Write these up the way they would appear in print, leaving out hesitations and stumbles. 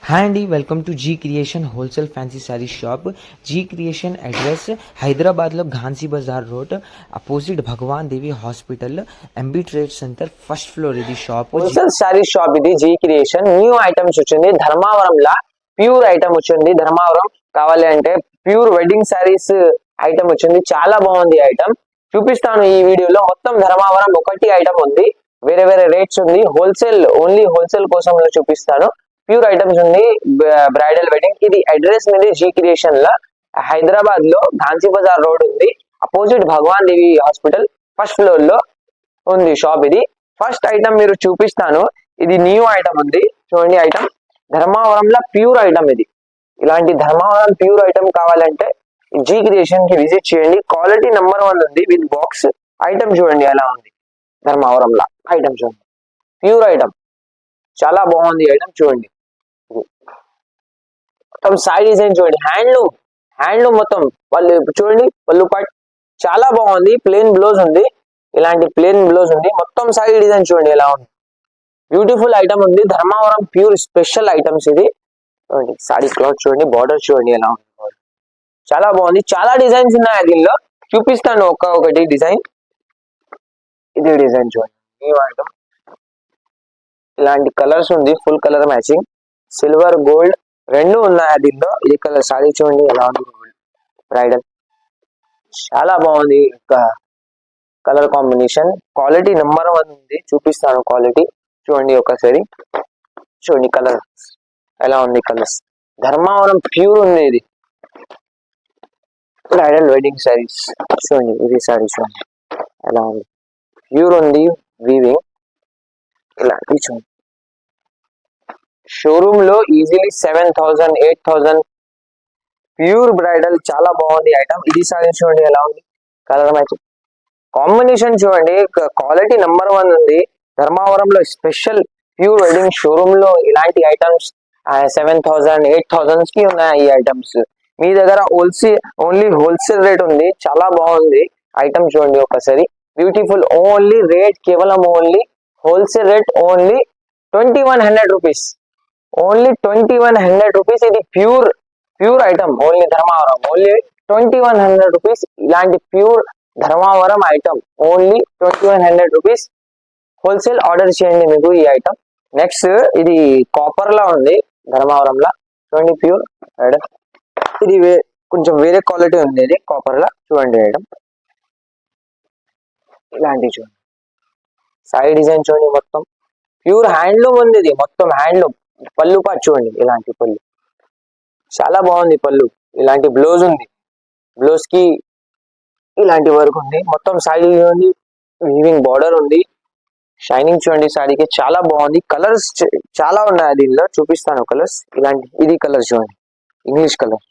Hi Andy, welcome to G Creation Wholesale Fancy Saree Shop. G Creation address హైదరాబాద్లో Ghansi Bazaar road opposite Bhagwan Devi hospital MB trade centre first floor ఇది shop. Wholesale sari shop ఇది G creation. New items వచ్చింది ధర్మావరంలా pure item వచ్చింది. ధర్మావరం కావాలి అంటే pure wedding saris item వచ్చింది. చాలా బాగుంది ఐటమ్, చూపిస్తాను ఈ వీడియోలో. మొత్తం ధర్మావరం ఒకటి ఐటమ్ ఉంది, వేరే వేరే రేట్స్ ఉంది. హోల్సేల్ ఓన్లీ హోల్సేల్ కోసం చూపిస్తాను. ప్యూర్ ఐటమ్స్ ఉంది బ్రైడల్ వెడ్డింగ్. ఇది అడ్రస్ మీద జీ క్రియేషన్ లా హైదరాబాద్ లో ఘాన్సీ బజార్ రోడ్ ఉంది, opposite Bhagwan Devi hospital first floor లో ఉంది షాప్. ఇది ఫస్ట్ ఐటమ్ మీరు చూపిస్తాను. ఇది న్యూ ఐటమ్ ఉంది, చూడండి. ఐటమ్ ధర్మావరంలో ప్యూర్ ఐటమ్ ఇది. ఇలాంటి ధర్మావరం ప్యూర్ ఐటమ్ కావాలంటే జీ క్రియేషన్ కి విజిట్ చేయండి. క్వాలిటీ నెంబర్ 1 ఉంది విత్ బాక్స్. ఐటమ్ చూడండి ఎలా ఉంది ధర్మావరంలో. ఐటమ్ చూడండి, ప్యూర్ ఐటమ్, చాలా బాగుంది ఐటమ్. చూడండి మొత్తం సాయి డిజైన్ చూడండి, హ్యాండ్లూమ్ మొత్తం. వాళ్ళు చూడండి పళ్ళు పాట్ చాలా బాగుంది. ప్లేన్ బ్లౌజ్ ఉంది, ఇలాంటి ప్లేన్ బ్లౌజ్ ఉంది. మొత్తం సాయి డిజైన్ చూడండి ఎలా ఉంది, బ్యూటిఫుల్ ఐటమ్ ఉంది. ధర్మావరం ప్యూర్ స్పెషల్ ఐటమ్స్ ఇది. చూడండి సారీ క్లాత్ చూడండి, బార్డర్ చూడండి ఎలా ఉంది, చాలా బాగుంది. చాలా డిజైన్స్ ఉన్నాయి దీనిలో, చూపిస్తాను ఒకటి డిజైన్. ఇది డిజైన్ చూడండి, న్యూ ఐటమ్. ఇలాంటి కలర్స్ ఉంది, full colour matching, silver gold రెండు ఉన్నాయి దీంట్లో. ఇది కలర్ సారీ చూడండి ఎలా ఉంది, బ్రైడల్ చాలా బాగుంది. కలర్ కాంబినేషన్ క్వాలిటీ నెంబర్ 1 ఉంది, చూపిస్తాను క్వాలిటీ చూడండి ఒకసారి. చూడండి కలర్ ఎలా ఉంది, కలర్స్ ధర్మావరం ప్యూర్ ఉంది. ఇది బ్రైడల్ వెడ్డింగ్ సారీస్ చూడండి. ఇది సారీ చూడండి ఎలా ఉంది, ప్యూర్ ఉంది వీవింగ్. ఇలాంటి చూడండి షోరూమ్ లో ఈజీలీ 7,000 8,000 ప్యూర్ బ్రైడల్, చాలా బాగుంది ఐటమ్. ఇది సారీ చూడండి ఎలా ఉంది, కలర్ మ్యాచింగ్ కాంబినేషన్ చూడండి. క్వాలిటీ నెంబర్ 1 ఉంది ధర్మావరంలో. స్పెషల్ ప్యూర్ వెడ్డింగ్ షోరూమ్ లో ఇలాంటి ఐటమ్స్ 7,000 8,000 కి ఉన్నాయి ఈ ఐటమ్స్. మీ దగ్గర ఓన్లీ హోల్సేల్ రేట్ ఉంది, చాలా బాగుంది ఐటమ్. చూడండి ఒకసారి, బ్యూటిఫుల్. ఓన్లీ రేట్ కేవలం only wholesale rate only 2,100 rupees, only 2,100 rupees. ఇది pure item only Dharmavaram, only 2,100 rupees. ఇలాంటి pure Dharmavaram item only 2,100 rupees. Wholesale order చేయండి మీకు ఈ ఐటమ్. నెక్స్ట్ ఇది కాపర్ లా ఉంది ధర్మావరంలో, చూడండి ప్యూర్ ఐటమ్. ఇది కొంచెం వేరే క్వాలిటీ ఉంది, ఇది కాపర్ లా చూడండి ఐటమ్. ఇలాంటివి చూడండి, సాయి డిజైన్ చూడండి, మొత్తం ప్యూర్ హ్యాండ్లూమ్ ఉంది. ఇది మొత్తం హ్యాండ్లూమ్. పళ్ళు పాటు చూడండి, ఇలాంటి పళ్ళు చాలా బాగుంది. పళ్ళు ఇలాంటి బ్లౌజ్ ఉంది, బ్లౌజ్ కి ఇలాంటి వర్క్ ఉంది. మొత్తం సారీ ఉంది, వీవింగ్ బార్డర్ ఉంది. షైనింగ్ చూడండి సారీకి, చాలా బాగుంది. కలర్స్ చాలా ఉన్నాయి దీనిలో, చూపిస్తాను కలర్స్. ఇలాంటి ఇది కలర్ చూడండి, ఇంగ్లీష్ కలర్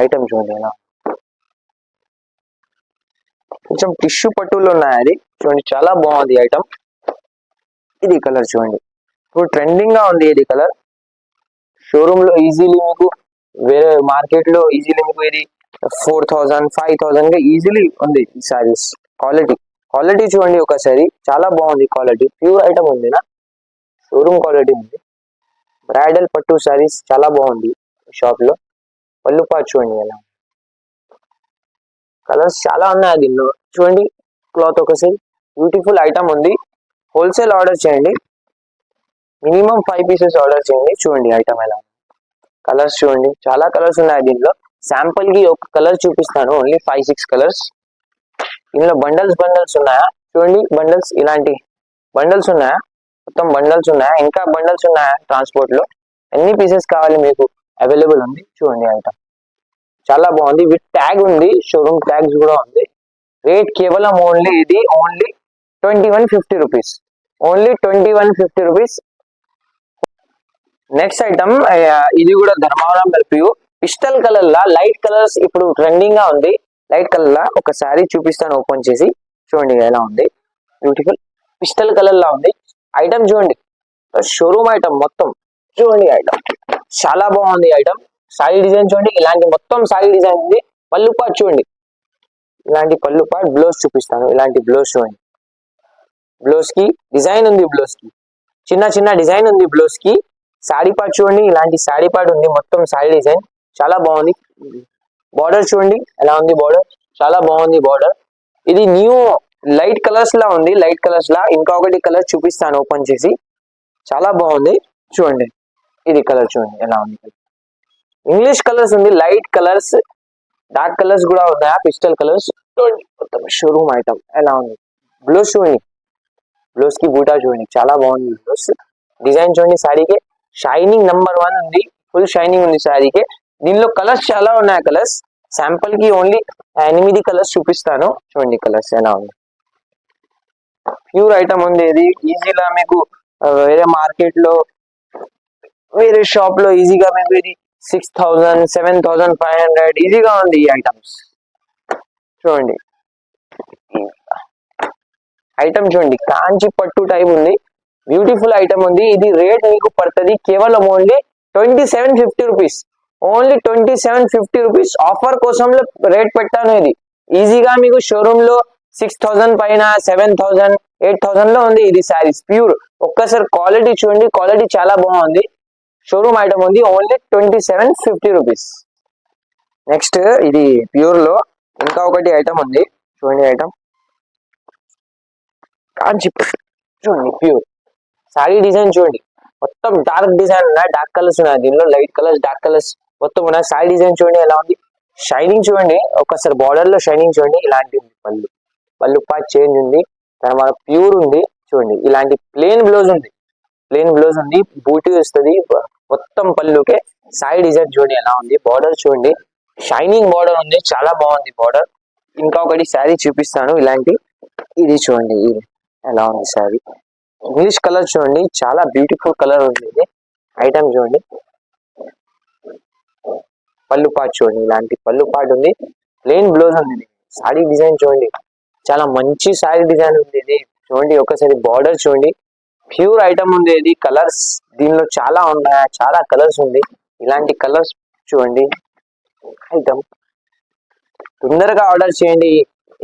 ఐటమ్ చూడండి ఎలా, కొంచెం టిష్యూ పట్టులు ఉన్నాయి అది చూడండి, చాలా బాగుంది ఐటమ్. ఇది కలర్ చూడండి, ఇప్పుడు ట్రెండింగ్ గా ఉంది ఇది కలర్. షోరూమ్ లో ఈజీలీ మీకు, వేరే మార్కెట్ లో ఈజీలీ మీకు ఇది 4,000 5,000 గా ఈజీలీ ఉంది ఈ సారీస్. క్వాలిటీ చూడండి ఒకసారి, చాలా బాగుంది క్వాలిటీ. ప్యూర్ ఐటమ్ ఉంది నా, షోరూమ్ క్వాలిటీ ఉంది. బ్రైడల్ పట్టు సారీస్ చాలా బాగుంది షాప్ లో. పళ్ళు పాటు చూడండి ఎలా, కలర్స్ చాలా ఉన్నాయి దీనిలో. చూడండి క్లాత్ ఒకసారి, బ్యూటిఫుల్ ఐటమ్ ఉంది. హోల్సేల్ ఆర్డర్ చేయండి, మినిమం 5 పీసెస్ ఆర్డర్ చేయండి. చూడండి ఐటమ్ ఎలా, కలర్స్ చూడండి, చాలా కలర్స్ ఉన్నాయి దీనిలో. శాంపుల్ కి ఒక కలర్ చూపిస్తాను, ఓన్లీ 5-6 కలర్స్. ఇందులో బండల్స్ ఉన్నాయా చూడండి, బండల్స్ ఇలాంటి బండల్స్ ఉన్నాయా, మొత్తం బండల్స్ ఉన్నాయా, ఇంకా బండల్స్ ఉన్నాయా ట్రాన్స్పోర్ట్ లో. ఎన్ని పీసెస్ కావాలి మీకు అవైలబుల్ ఉంది. చూడండి ఐటమ్ చాలా బాగుంది, విత్ ట్యాగ్ ఉంది, షోరూమ్ ట్యాగ్స్ కూడా ఉంది. రేట్ కేవలం ఓన్లీ ఇది only 2,150 rupees, only 2,150 rupees. Next item ఇది కూడా ధర్మావరం ప్యూర్ పిస్టల్ కలర్ లా, లైట్ కలర్స్ ఇప్పుడు ట్రెండింగ్ గా ఉంది. లైట్ కలర్ లా ఒక శారీ చూపిస్తాను, ఓపెన్ చేసి చూడండి ఎలా ఉంది, బ్యూటిఫుల్ పిస్టల్ కలర్ లా ఉంది ఐటమ్. చూడండి షోరూమ్ ఐటమ్ మొత్తం, చూడండి ఐటమ్ చాలా బాగుంది ఐటమ్. సారీ డిజైన్ చూడండి, ఇలాంటి మొత్తం సారీ డిజైన్ ఉంది. పళ్ళు పాటు చూడండి, ఇలాంటి పళ్ళు పాటు. బ్లౌజ్ చూపిస్తాను, ఇలాంటి బ్లౌజ్ చూడండి. బ్లౌజ్ కి డిజైన్ ఉంది, బ్లౌజ్ కి చిన్న డిజైన్ ఉంది. బ్లౌజ్ కి శారీ పార్ట్ చూడండి, ఇలాంటి శారీ పార్ట్ ఉంది, మొత్తం శారీ డిజైన్ చాలా బాగుంది. బార్డర్ చూడండి ఎలా ఉంది, బార్డర్ చాలా బాగుంది బార్డర్. ఇది న్యూ లైట్ కలర్స్ లా ఉంది, లైట్ కలర్స్ లా. ఇంకొకటి కలర్ చూపిస్తాను ఓపెన్ చేసి, చాలా బాగుంది చూడండి. ఇది కలర్ చూడండి ఎలా ఉంది, ఇంగ్లీష్ కలర్స్ ఉంది, లైట్ కలర్స్, డార్క్ కలర్స్ కూడా ఉన్నాయా, పిస్టల్ కలర్స్. మొత్తం షోరూమ్ ఐటమ్ ఎలా ఉంది. బ్లౌజ్ చూడండి, బ్లౌజ్ కి బూటా చూడండి చాలా బాగుంది. బ్లౌజ్ డిజైన్ చూడండి, శారీకి షైనింగ్ నెంబర్ 1 ఉంది, ఫుల్ షైనింగ్ ఉంది శారీకి. దీనిలో కలర్స్ చాలా ఉన్నాయి, కలర్స్ శాంపుల్ కి ఓన్లీ 8 కలర్స్ చూపిస్తాను చూడండి, కలర్స్ ఎలా ఉంది. ప్యూర్ ఐటమ్ ఉంది ఇది, ఈజీగా మీకు వేరే మార్కెట్ లో వేరే షాప్ లో ఈజీగా మీకు ఇది 6,000 7,500 ఈజీగా ఉంది ఈ ఐటమ్స్. చూడండి ఐటమ్ చూడండి, కాంచి పట్టు టైప్ ఉంది, బ్యూటిఫుల్ ఐటమ్ ఉంది. ఇది రేట్ మీకు పడుతుంది కేవలం only 2750 rupees, only 2750 rupees. Offer కోసం రేట్ పెట్టాను. ఇది ఈజీగా మీకు షోరూమ్ లో 6,000 పైన 7,000 8,000 లో ఉంది ఇది శారీస్ ప్యూర్. ఒక్కసారి క్వాలిటీ చూడండి, క్వాలిటీ చాలా బాగుంది. షోరూమ్ ఐటమ్ ఉంది, ఓన్లీ 2750 రూపీస్. నెక్స్ట్ ఇది ప్యూర్ లో ఇంకా ఒకటి ఐటమ్ ఉంది చూడండి, ఐటమ్ కాంచి చూడండి ప్యూర్ శారీ డిజైన్ చూడండి, మొత్తం డార్క్ డిజైన్ ఉన్నాయి, డార్క్ కలర్స్ ఉన్నాయి దీనిలో, లైట్ కలర్స్ డార్క్ కలర్స్ మొత్తం ఉన్నాయి. శారీ డిజైన్ చూడండి ఎలా ఉంది, షైనింగ్ చూడండి, ఒకసారి బార్డర్ లో షైనింగ్ చూడండి, ఇలాంటి ఉంది పళ్ళు, పళ్ళు పార్ట్ చేంజ్ ఉంది, తర్వాత ప్యూర్ ఉంది చూడండి. ఇలాంటి ప్లేన్ బ్లౌజ్ ఉంది, ప్లేన్ బ్లౌజ్ ఉంది, బూటీ వస్తుంది మొత్తం పళ్ళుకే. శారీ డిజైన్ చూడండి ఎలా ఉంది, బార్డర్ చూడండి షైనింగ్ బార్డర్ ఉంది, చాలా బాగుంది బార్డర్. ఇంకా ఒకటి శారీ చూపిస్తాను ఇలాంటి, ఇది చూడండి ఇది ఎలా ఉంది శారీ. ఇంగ్లీష్ కలర్ చూడండి, చాలా బ్యూటిఫుల్ కలర్ ఉంది ఇది ఐటమ్ చూడండి. పళ్ళు పార్ట్ చూడండి, ఇలాంటి పళ్ళు పార్ట్ ఉంది, ప్లెయిన్ బ్లౌజ్ ఉంది. శారీ డిజైన్ చూడండి, చాలా మంచి శారీ డిజైన్ ఉంది ఇది చూడండి. ఒకసారి బార్డర్ చూడండి, ప్యూర్ ఐటమ్ ఉంది ఇది. కలర్స్ దీనిలో చాలా ఉన్నాయి, చాలా కలర్స్ ఉంది, ఇలాంటి కలర్స్ చూడండి. ఐటమ్ తొందరగా ఆర్డర్ చేయండి,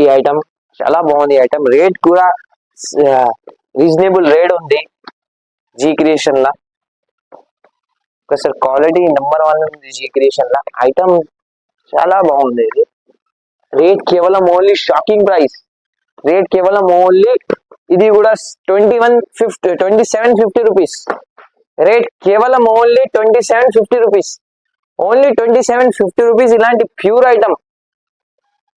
ఈ ఐటమ్ చాలా బాగుంది ఐటమ్. రేట్ కూడా రీజనబుల్ రేట్ ఉంది జీ క్రియేషన్ లా. ఒకసారి క్వాలిటీ నెంబర్ 1 ఉంది జీ క్రియేషన్ లా, ఐటమ్ చాలా బాగుంది ఇది. రేట్ కేవలం ఓన్లీ షాకింగ్ ప్రైస్, రేట్ కేవలం ఓన్లీ ఇది కూడా 2750 రూపీస్. రేట్ కేవలం ఓన్లీ 2750 రూపీస్, ఓన్లీ 2750 రూపీస్. ఇలాంటి pure item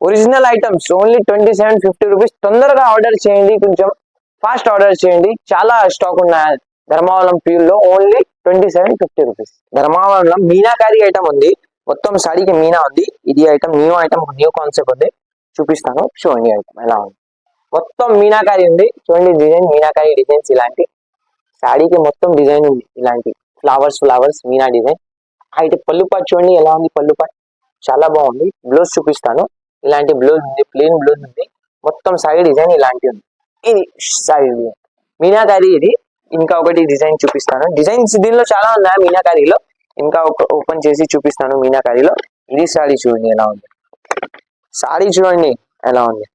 original items only 2750 rupees. తొందరగా ఆర్డర్ చేయండి, కొంచెం ఫాస్ట్ ఆర్డర్ చేయండి, చాలా స్టాక్ ఉన్నాయి. ధర్మవరం ప్యూర్ లో ఓన్లీ 2750 రూపీస్. ధర్మవరంలో మీనాకారి ఐటమ్ ఉంది, మొత్తం సాడీకి మీనా ఉంది. ఇది ఐటమ్ న్యూ కాన్సెప్ట్ ఉంది, చూపిస్తాను చూడండి ఐటమ్ ఎలా ఉంది. మొత్తం మీనాకారి ఉంది చూడండి, డిజైన్ మీనాకారి డిజైన్స్. ఇలాంటి సాడీకి మొత్తం డిజైన్ ఉంది, ఇలాంటి ఫ్లవర్స్ మీనా డిజైన్. అయితే పళ్ళు పాటు చూడండి ఎలా ఉంది, పళ్ళు పాటు చాలా బాగుంది. బ్లౌజ్ చూపిస్తాను, ఇలాంటి బ్లౌజ్ ఉంది, ప్లెయిన్ బ్లౌజ్ ఉంది, మొత్తం సారీ డిజైన్ ఇలాంటి ఉంది. ఇది సారీ డిజైన్ మీనాకారి. ఇది ఇంకా ఒకటి డిజైన్ చూపిస్తాను, డిజైన్స్ దీనిలో చాలా ఉన్నాయి మీనాకారిలో. ఇంకా ఓపెన్ చేసి చూపిస్తాను మీనాకారిలో. ఇది సారీ చూడండి ఎలా ఉంది, సారీ చూడండి ఎలా ఉంది.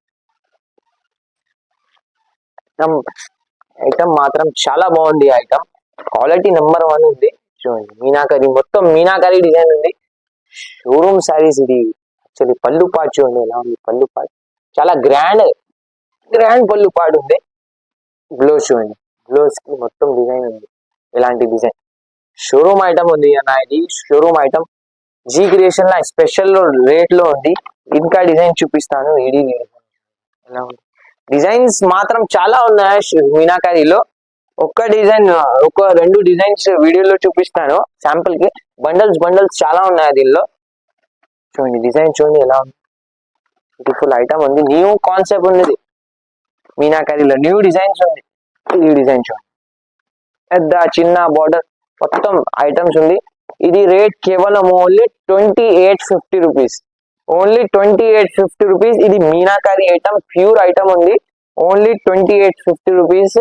ఐటమ్ మాత్రం చాలా బాగుంది, ఐటమ్ క్వాలిటీ నెంబర్ 1 ఉంది చూడండి. మీనాకారి మొత్తం మీనాకారి డిజైన్ ఉంది, షోరూమ్ సారీస్. ఇది యాక్చువల్లీ పళ్ళు పాటు చూడండి ఎలా ఉంది, పళ్ళు పాటు చాలా గ్రాండ్ పళ్ళు పాటు ఉంది. బ్లౌజ్ చూడండి, బ్లౌజ్ కి మొత్తం డిజైన్ ఉంది, ఇలాంటి డిజైన్. షోరూమ్ ఐటమ్ ఉంది అన్న, ఇది షోరూమ్ ఐటమ్ జీ క్రియేషన్ లా స్పెషల్ రేట్ లో ఉంది. ఇంకా డిజైన్ చూపిస్తాను, ఇది ఎలా ఉంది. డిజైన్స్ మాత్రం చాలా ఉన్నాయి మీనాకారిలో. ఒక్క డిజైన్ ఒక 2 డిజైన్స్ వీడియోలో చూపిస్తాను శాంపుల్ కి. బండల్స్ చాలా ఉన్నాయి దీనిలో. చూడండి డిజైన్ చూడండి ఎలా ఉంది, బ్యూటిఫుల్ ఐటమ్ ఉంది, న్యూ కాన్సెప్ట్ ఉంది మీనాకారిలో, న్యూ డిజైన్స్ ఉంది. ఈ డిజైన్ చూడండి, పెద్ద చిన్న బార్డర్ మొత్తం ఐటమ్స్ ఉంది. ఇది రేట్ కేవలం ఓన్లీ 2850 రూపీస్, ఓన్లీ 2850 రూపీస్. ఇది మీనాకారి ఐటమ్, ప్యూర్ ఐటమ్ ఉంది, ఓన్లీ 2850 రూపీస్.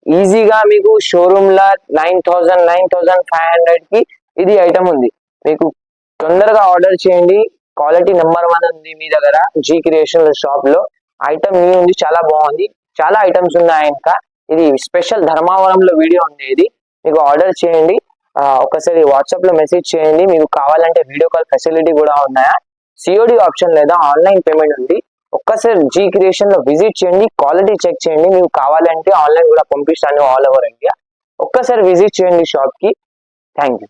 ఈజీగా మీకు షోరూమ్ లా 9,500 కి ఇది ఐటమ్ ఉంది. మీకు తొందరగా ఆర్డర్ చేయండి, క్వాలిటీ నెంబర్ 1 ఉంది మీ దగ్గర జీ క్రియేషన్ షాప్ లో. ఐటమ్ న్యూ ఉంది, చాలా బాగుంది, చాలా ఐటమ్స్ ఉన్నాయి. ఇంకా ఇది స్పెషల్ ధర్మవరంలో వీడియో ఉంది, ఇది మీకు ఆర్డర్ చేయండి. ఒకసారి వాట్సాప్ లో మెసేజ్ చేయండి. మీకు కావాలంటే వీడియో కాల్ ఫెసిలిటీ కూడా ఉన్నాయా, సిఓడి ఆప్షన్ లేదా ఆన్లైన్ పేమెంట్ ఉంది. ఒక్కసారి జీ క్రియేషన్ లో విజిట్ చేయండి, క్వాలిటీ చెక్ చేయండి. మీకు కావాలంటే ఆన్లైన్ కూడా పంపిస్తాను ఆల్ ఓవర్ ఇండియా. ఒక్కసారి విజిట్ చేయండి షాప్ కి. Thank you.